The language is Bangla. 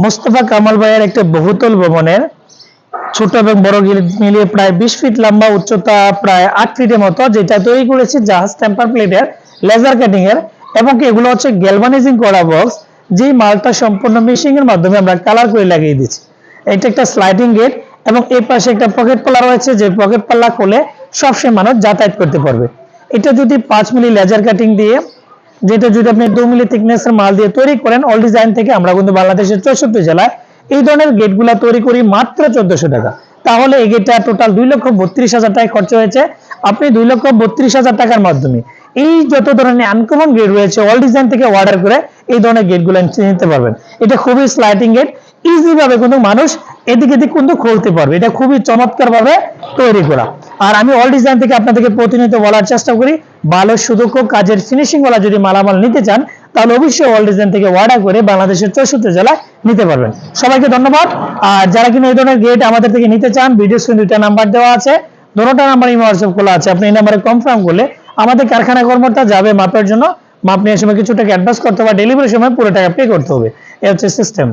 মোস্তফা কামাল ভাইয়ের একটা বহুতল ভবনের ছোট এবং বড় গেট মিলিয়ে প্রায় 20 ফিট লম্বা, উচ্চতা প্রায় 8 ফিটের মতো, যেটা তৈরি করেছে জাহাজ টেম্পার প্লেটের লেজার কাটিং এর, এবং এগুলো হচ্ছে গ্যালভানাইজিং করা বক্স, যে মালটা সম্পূর্ণ মেশিং এর মাধ্যমে আমরা কালার করে লাগিয়ে দিচ্ছি। এটা একটা স্লাইডিং গেট এবং এই পাশে একটা পকেট পাল্লা রয়েছে, যে পকেট পাল্লা খুলে সবসময় মানুষ যাতায়াত করতে পারবে। এটা যদি 5 মিলি লেজার কাটিং দিয়ে, যেটা যদি আপনি 2 মিলি থিকনেসের মাল দিয়ে তৈরি করেন, অল ডিজাইন থেকে আমরা কিন্তু বাংলাদেশের 64 জেলায় এই ধরনের গেটগুলা তৈরি করি মাত্র 1400 টাকা। তাহলে এই গেটটা টোটাল 2,32,000 টাকা খরচ হয়েছে। আপনি 2,32,000 টাকার মাধ্যমে এই যত ধরনের আনকমন গেট রয়েছে অল ডিজাইন থেকে অর্ডার করে এই ধরনের গেটগুলো নিতে পারবেন। এটা খুবই স্লাইডিং গেট, ইজি ভাবে কিন্তু মানুষ এদিক এদিক কিন্তু খুলতে পারবে। এটা খুবই চমৎকার ভাবে তৈরি করা। আর আমি অল ডিজাইন থেকে আপনাদেরকে প্রতিনিয়ত বলার চেষ্টা করি, ভালো সুদক্ষ কাজের ফিনিশিং ওয়ালা যদি মালামাল নিতে চান, তাহলে অবশ্যই অল ডিজাইন থেকে অর্ডার করে বাংলাদেশের 64 জেলায় নিতে পারবেন। সবাইকে ধন্যবাদ। আর যারা কিনা এই ধরনের গেট আমাদের থেকে নিতে চান, ভিডিও স্ক্রিনে দুইটা নাম্বার দেওয়া আছে, দুটোটা নাম্বার ইমো হোয়াটসঅ্যাপ খোলা আছে। আপনি এই নাম্বারে কনফার্ম করলে আমাদের কারখানা কর্মকর্তা যাবে মাপের জন্য। মাপ নেওয়ার সময় কিছু টাকা অ্যাডভান্স করতে হবে, ডেলিভারির সময় পুরো টাকা পে করতে হবে। এই হচ্ছে সিস্টেম।